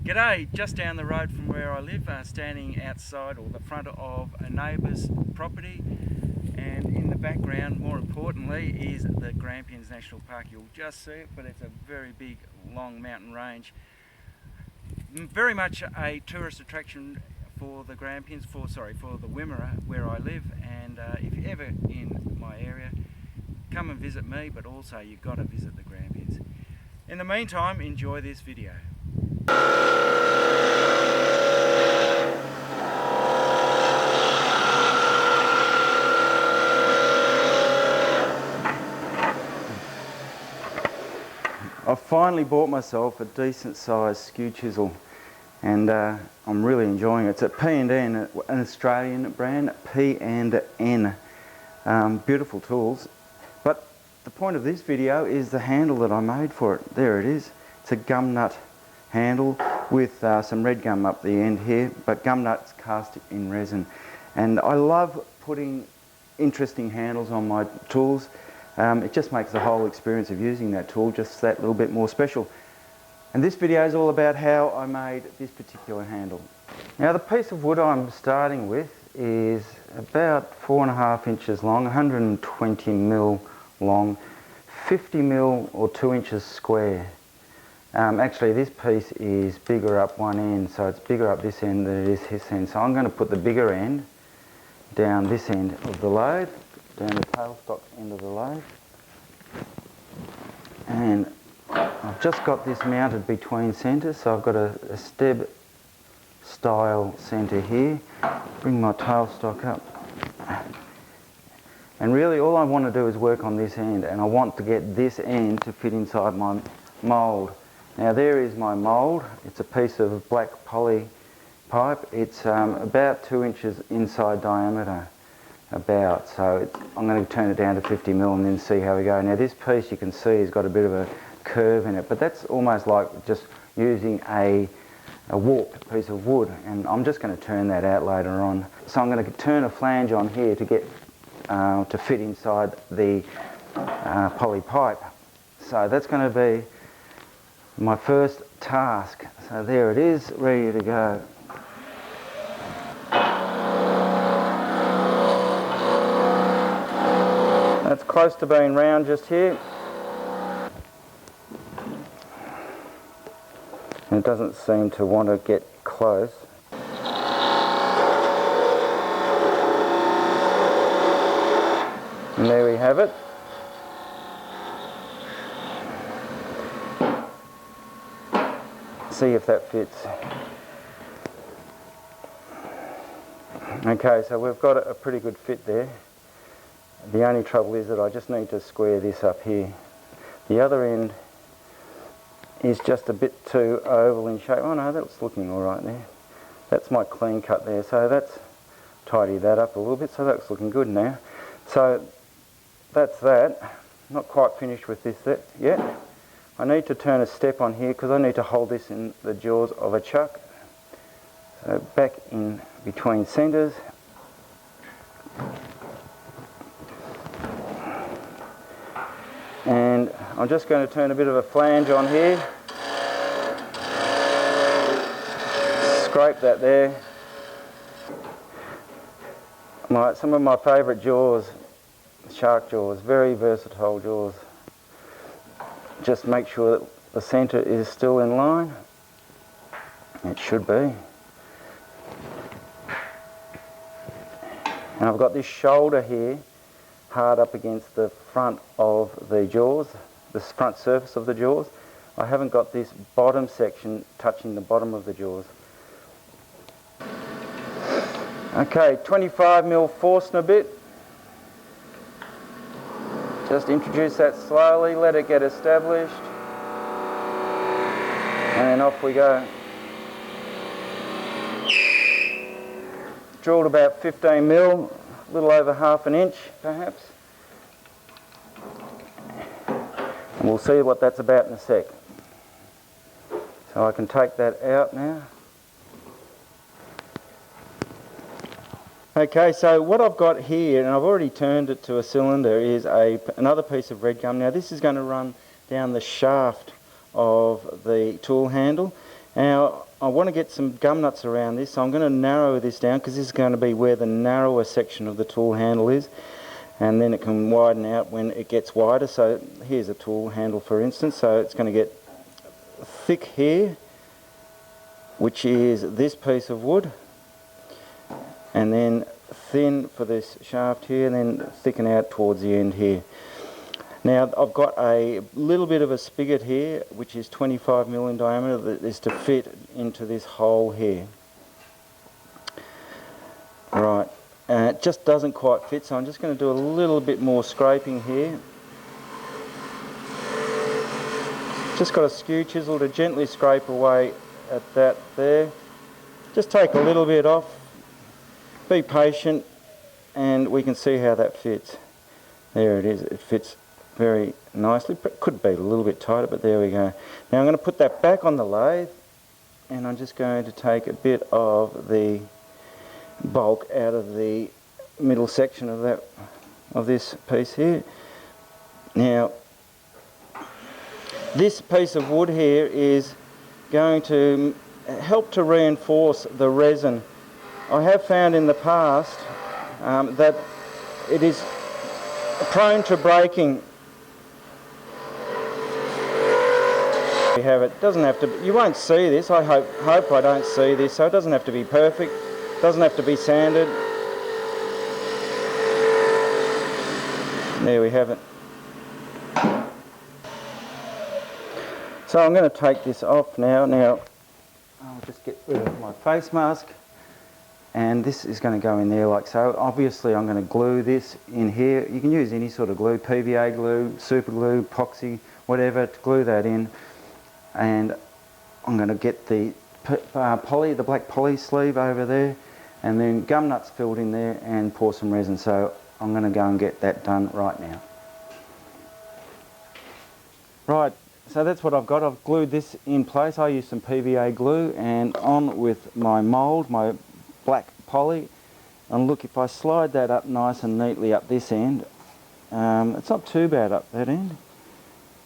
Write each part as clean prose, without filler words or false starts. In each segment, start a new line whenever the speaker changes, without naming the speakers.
G'day, just down the road from where I live, standing outside or the front of a neighbour's property, and in the background, more importantly, is the Grampians National Park. You'll just see it, but it's a very big, long mountain range. Very much a tourist attraction for the Grampians, for the Wimmera where I live, and if you're ever in my area, come and visit me, but also you've got to visit the Grampians. In the meantime, enjoy this video. I've finally bought myself a decent sized skew chisel, and I'm really enjoying it. It's a P&N, an Australian brand, P&N. Beautiful tools, but the point of this video is the handle that I made for it. There it is. It's a Gumnut handle with some red gum up the end here, but Gumnut's cast in resin, and I love putting interesting handles on my tools. It just makes the whole experience of using that tool just that little bit more special. And this video is all about how I made this particular handle. Now, the piece of wood I'm starting with is about 4.5 inches long, 120 mil long, 50 mil or 2 inches square. Actually, this piece is bigger up one end, so it's bigger up this end than it is this end. So I'm going to put the bigger end down this end of the lathe, down the tailstock end of the lathe. And I've just got this mounted between centres, so I've got a steb style centre here. Bring my tailstock up. And really all I want to do is work on this end, and I want to get this end to fit inside my mould. Now there is my mould. It's a piece of black poly pipe. It's about 2 inches inside diameter, so I'm going to turn it down to 50 mil and then see how we go. Now this piece, you can see, has got a bit of a curve in it, but that's almost like just using a warped piece of wood, and I'm just going to turn that out later on. So I'm going to turn a flange on here to get to fit inside the poly pipe. So that's going to be my first task. So there it is, ready to go. That's close to being round just here. And it doesn't seem to want to get close. And there we have it. See if that fits. Okay, so we've got a pretty good fit there. The only trouble is that I just need to square this up here. The other end is just a bit too oval in shape. Oh no, that's looking all right there. That's my clean cut there, so that's tidy that up a little bit, so that's looking good now. So that's that. Not quite finished with this yet. I need to turn a step on here because I need to hold this in the jaws of a chuck. So back in between centres. And I'm just going to turn a bit of a flange on here. Scrape that there. Some of my favourite jaws, shark jaws, very versatile jaws. Just make sure that the centre is still in line. It should be. And I've got this shoulder here hard up against the front of the jaws, the front surface of the jaws. I haven't got this bottom section touching the bottom of the jaws. Okay, 25 mil Forstner bit. Just introduce that slowly, let it get established, and off we go. Drilled about 15 mil, a little over half an inch perhaps. And we'll see what that's about in a sec. So I can take that out now. Okay, so what I've got here, and I've already turned it to a cylinder, is another piece of red gum. Now this is going to run down the shaft of the tool handle. Now I want to get some gum nuts around this, so I'm going to narrow this down because this is going to be where the narrower section of the tool handle is, and then it can widen out when it gets wider. So here's a tool handle, for instance, so it's going to get thick here, which is this piece of wood, and then thin for this shaft here, and then thicken out towards the end here. Now I've got a little bit of a spigot here, which is 25mm in diameter, that is to fit into this hole here. Right, and it just doesn't quite fit, so I'm just going to do a little bit more scraping here. Just got a skew chisel to gently scrape away at that there. Just take a little bit off, be patient, and we can see how that fits. There it is, it fits very nicely. Could be a little bit tighter, but there we go. Now I'm going to put that back on the lathe, and I'm just going to take a bit of the bulk out of the middle section of this piece here. Now this piece of wood here is going to help to reinforce the resin. I have found in the past that it is prone to breaking. You have it. Doesn't have to. You won't see this. I hope I don't see this. So it doesn't have to be perfect. Doesn't have to be sanded. There we have it. So I'm going to take this off now. Now I'll just get rid of my face mask, and this is going to go in there like so. Obviously I'm going to glue this in here. You can use any sort of glue, PVA glue, super glue, epoxy, whatever, to glue that in. And I'm going to get the the black poly sleeve over there, and then gum nuts filled in there, and pour some resin. So I'm going to go and get that done right now. Right, so that's what I've got. I've glued this in place. I used some PVA glue, and on with my mould, my black poly. And look, if I slide that up nice and neatly up this end, it's not too bad up that end,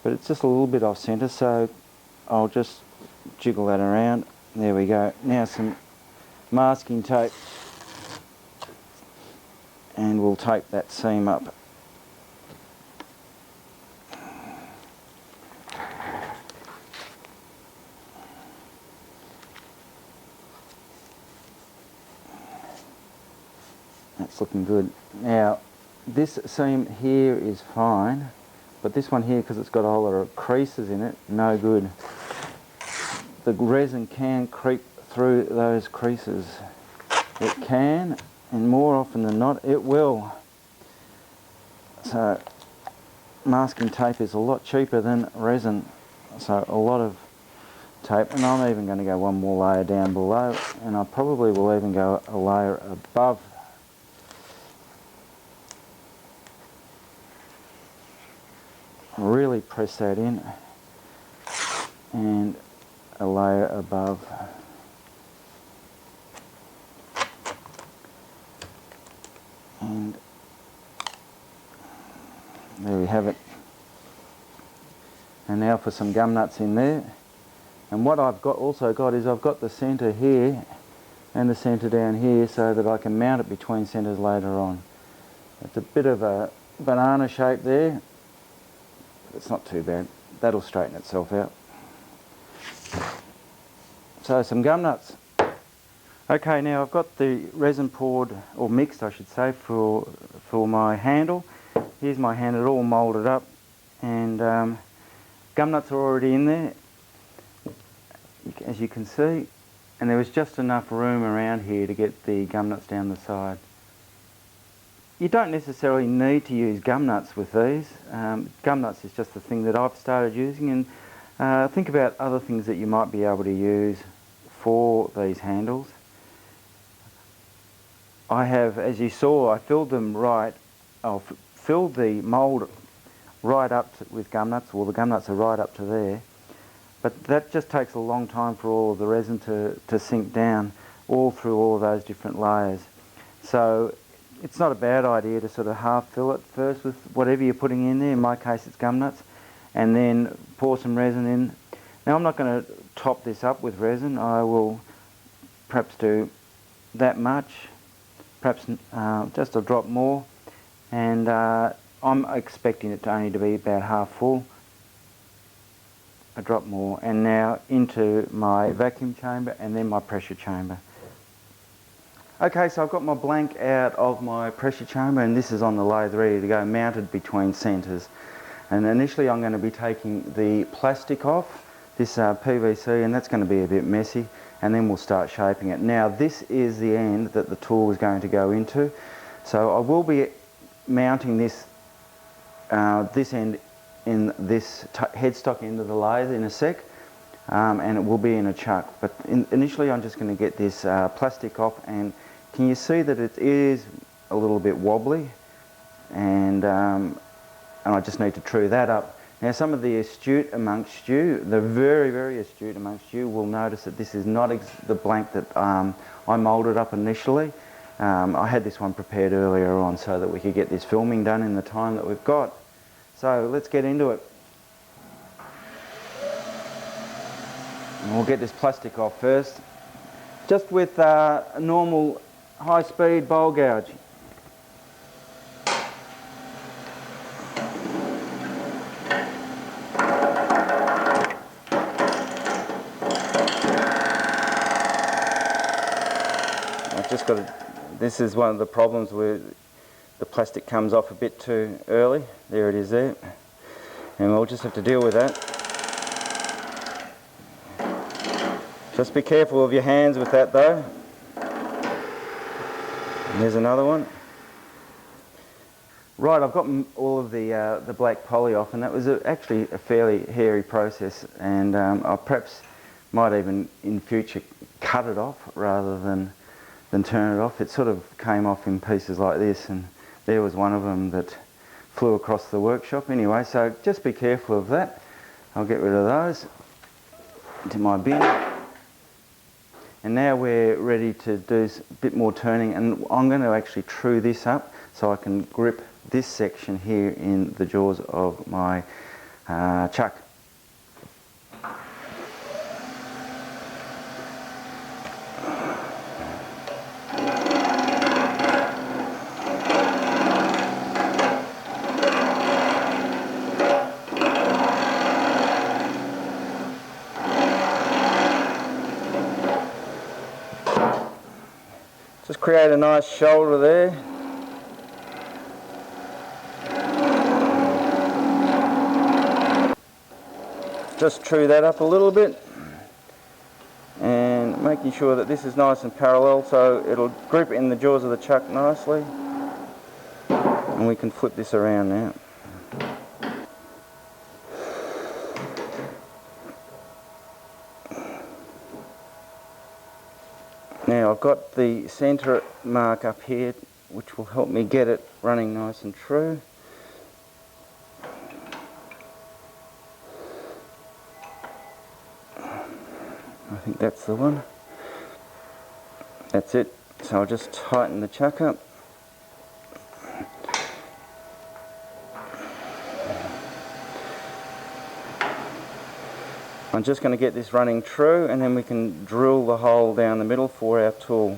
but it's just a little bit off centre, so I'll just jiggle that around. There we go. Now some masking tape, and we'll tape that seam up. That's looking good. Now this seam here is fine, but this one here, because it's got a whole lot of creases in it, no good. The resin can creep through those creases. It can, and more often than not it will. So masking tape is a lot cheaper than resin, so a lot of tape. And I'm even going to go one more layer down below, and I probably will even go a layer above. Really press that in, and a layer above. And there we have it. And now for some gum nuts in there. And what I've also got is I've got the centre here and the centre down here, so that I can mount it between centres later on. It's a bit of a banana shape there. It's not too bad. That'll straighten itself out. So some gum nuts. Okay, now I've got the resin poured, or mixed I should say, for my handle. Here's my handle all moulded up, and gum nuts are already in there, as you can see, and there was just enough room around here to get the gum nuts down the side. You don't necessarily need to use gum nuts with these. Gum nuts is just the thing that I've started using, and think about other things that you might be able to use for these handles. I have, as you saw, I filled them right. I've filled the mould right up with gum nuts. Well, the gum nuts are right up to there, but that just takes a long time for all of the resin to sink down all through all of those different layers. So it's not a bad idea to sort of half fill it first with whatever you're putting in there. In my case it's gum nuts, and then pour some resin in. Now I'm not going to top this up with resin. I will perhaps do that much, perhaps just a drop more, and I'm expecting it to only to be about half full. A drop more, and now into my vacuum chamber and then my pressure chamber. Okay, so I've got my blank out of my pressure chamber, and this is on the lathe ready to go, mounted between centres. And initially I'm going to be taking the plastic off, this PVC, and that's going to be a bit messy, and then we'll start shaping it. Now this is the end that the tool is going to go into, so I will be mounting this this end in this headstock end of the lathe in a sec, and it will be in a chuck. But initially I'm just going to get this plastic off, and can you see that it is a little bit wobbly, and I just need to true that up. Now some of the astute amongst you, the very astute amongst you, will notice that this is not the blank that I moulded up initially. I had this one prepared earlier on so that we could get this filming done in the time that we've got. So let's get into it. And we'll get this plastic off first, just with a normal high-speed bowl gouge. I've just got to, this is one of the problems where the plastic comes off a bit too early. There it is there. And we'll just have to deal with that. Just be careful of your hands with that though. And there's another one. Right, I've got all of the black poly off, and that was actually a fairly hairy process, and I perhaps might even in future cut it off rather than turn it off. It sort of came off in pieces like this, and there was one of them that flew across the workshop anyway, so just be careful of that. I'll get rid of those into my bin. And now we're ready to do a bit more turning, and I'm going to actually true this up so I can grip this section here in the jaws of my chuck. Just create a nice shoulder there. Just true that up a little bit, and making sure that this is nice and parallel so it'll grip in the jaws of the chuck nicely. And we can flip this around now. Now I've got the centre mark up here, which will help me get it running nice and true. I think that's the one. That's it. So I'll just tighten the chuck up. I'm just going to get this running true, and then we can drill the hole down the middle for our tool.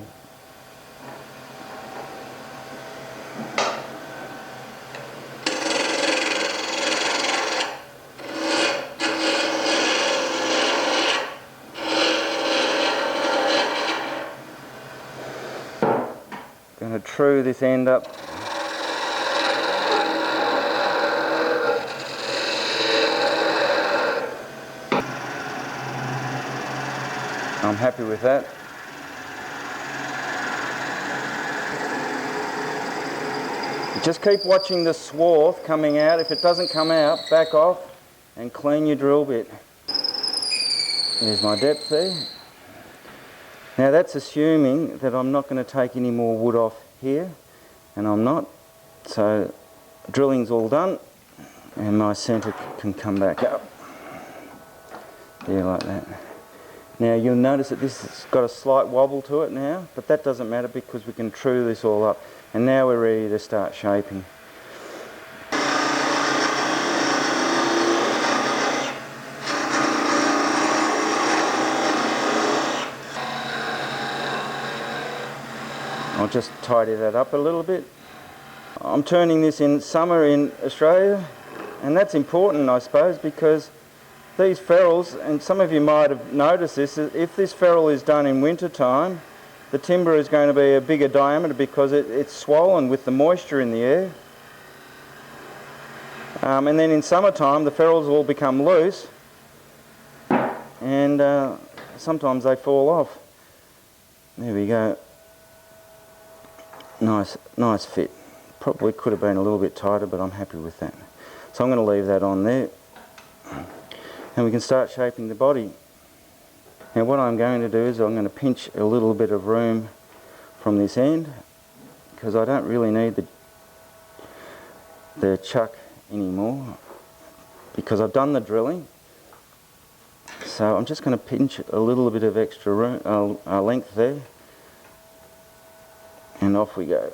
Going to true this end up. I'm happy with that. Just keep watching the swarth coming out. If it doesn't come out, back off and clean your drill bit. There's my depth there. Now that's assuming that I'm not going to take any more wood off here, and I'm not. So drilling's all done, and my centre can come back up. There, like that. Now you'll notice that this has got a slight wobble to it now, but that doesn't matter because we can true this all up. And now we're ready to start shaping. I'll just tidy that up a little bit. I'm turning this in summer in Australia, and that's important, I suppose, because these ferrules, and some of you might have noticed this, if this ferrule is done in winter time, the timber is going to be a bigger diameter because it's swollen with the moisture in the air. And then in summertime the ferrules will become loose, and sometimes they fall off. There we go. Nice fit. Probably could have been a little bit tighter, but I'm happy with that. So I'm going to leave that on there, and we can start shaping the body. Now what I'm going to do is I'm going to pinch a little bit of room from this end, because I don't really need the chuck anymore, because I've done the drilling. So I'm just going to pinch a little bit of extra room, length there, and off we go.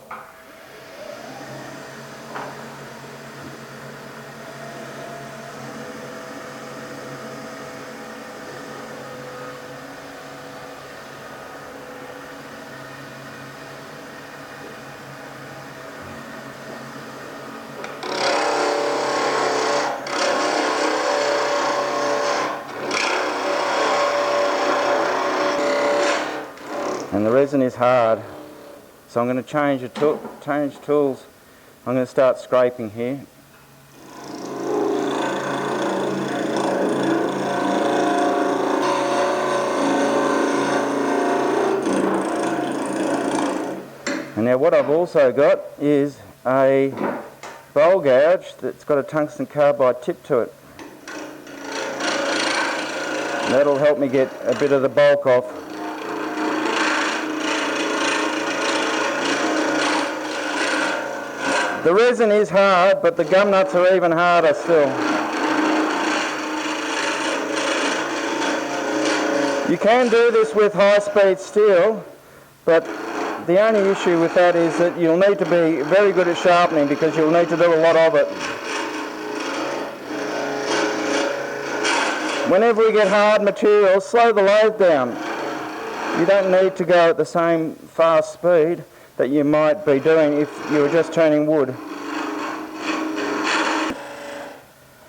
And the resin is hard, so I'm going to change tools. I'm going to start scraping here. And now what I've also got is a bowl gouge that's got a tungsten carbide tip to it. That'll help me get a bit of the bulk off. The resin is hard, but the gum nuts are even harder still. You can do this with high-speed steel, but the only issue with that is that you'll need to be very good at sharpening, because you'll need to do a lot of it. Whenever we get hard materials, slow the lathe down. You don't need to go at the same fast speed that you might be doing if you were just turning wood.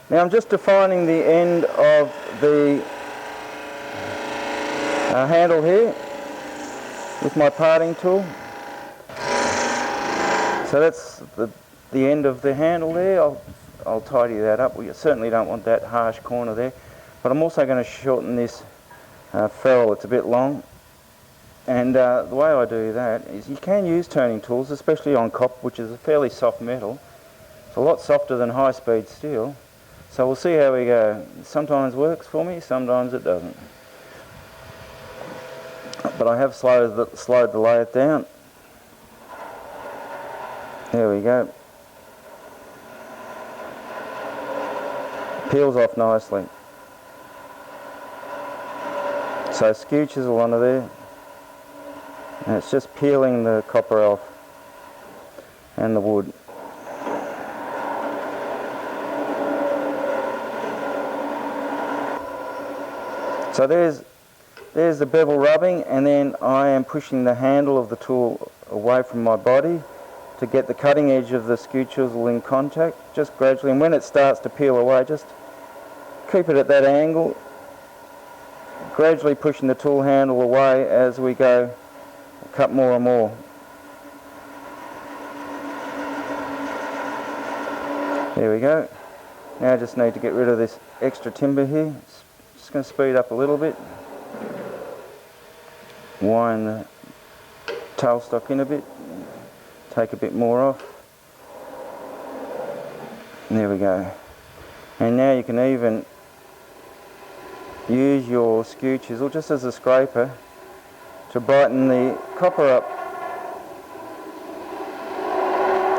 Now I'm just defining the end of the handle here with my parting tool. So that's the end of the handle there. I'll tidy that up. We certainly don't want that harsh corner there. But I'm also going to shorten this ferrule. It's a bit long. And the way I do that is you can use turning tools, especially on copper, which is a fairly soft metal. It's a lot softer than high-speed steel. So we'll see how we go. Sometimes it works for me, sometimes it doesn't. But I have slowed the lathe down. There we go. Peels off nicely. So skew chisel under there. And it's just peeling the copper off and the wood. So there's the bevel rubbing, and then I am pushing the handle of the tool away from my body to get the cutting edge of the skew chisel in contact, just gradually. And when it starts to peel away, just keep it at that angle, gradually pushing the tool handle away as we go. Cut more and more. There we go. Now I just need to get rid of this extra timber here. Just going to speed up a little bit. Wind the tailstock in a bit. Take a bit more off. There we go. And now you can even use your skew chisel just as a scraper to brighten the copper up.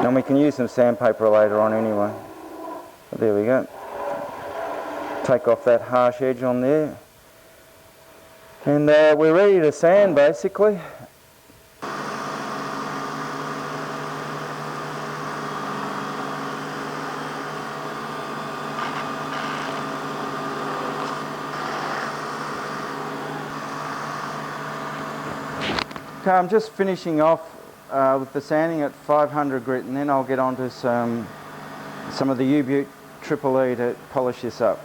And we can use some sandpaper later on anyway. But there we go. Take off that harsh edge on there. And we're ready to sand basically. Okay, I'm just finishing off with the sanding at 500 grit, and then I'll get onto some of the U-Butte Triple E to polish this up.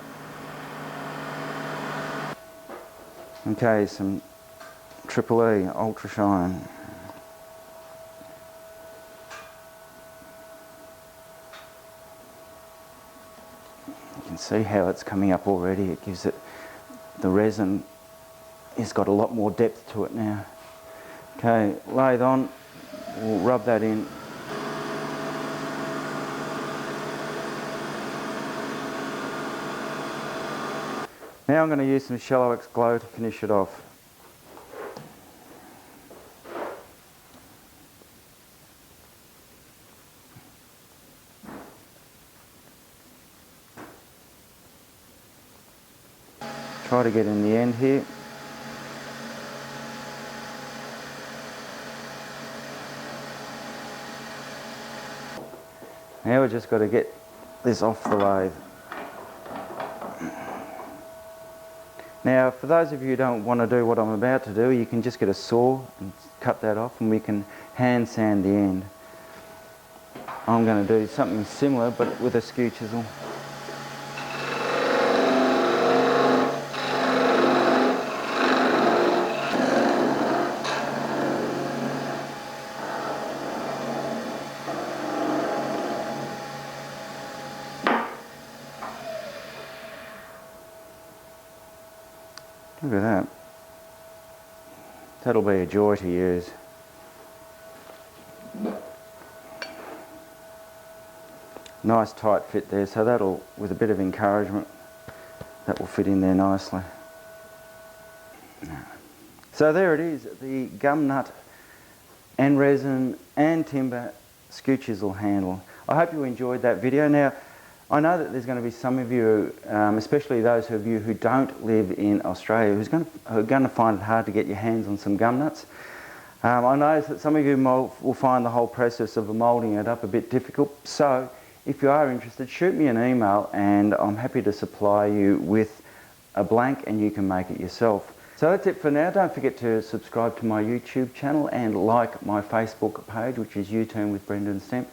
Okay, some Triple E Ultra Shine. You can see how it's coming up already. It gives it, the resin has got a lot more depth to it now. Okay, lathe on, we'll rub that in. Now I'm going to use some Shallow X Glow to finish it off. Try to get in the end here. Now we've just got to get this off the lathe. Now, for those of you who don't want to do what I'm about to do, you can just get a saw and cut that off, and we can hand sand the end. I'm going to do something similar, but with a skew chisel. Look at that. That'll be a joy to use. Nice tight fit there, so that'll, with a bit of encouragement, that will fit in there nicely. So there it is, the Gumnut and resin and timber skew chisel handle. I hope you enjoyed that video. Now, I know that there's going to be some of you, especially those of you who don't live in Australia, who are going to find it hard to get your hands on some gumnuts. I know that some of you will find the whole process of moulding it up a bit difficult. So, if you are interested, shoot me an email and I'm happy to supply you with a blank and you can make it yourself. So that's it for now. Don't forget to subscribe to my YouTube channel and like my Facebook page, which is U-Turn with Brendan Stemp.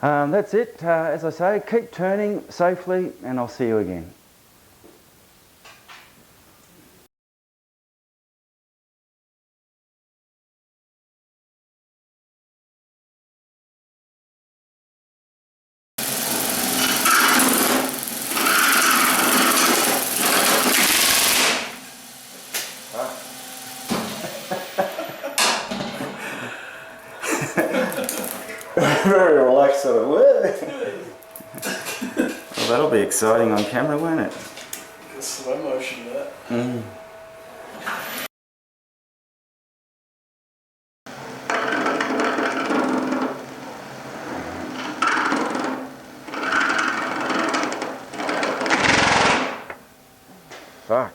That's it. As I say, keep turning safely and I'll see you again. Very relaxed sort of word. Well, that'll be exciting on camera, won't it?
Slow motion, that.
Fuck.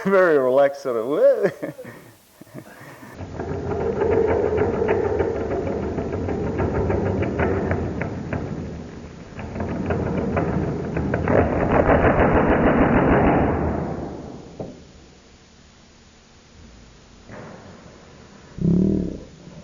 Very relaxed sort of word.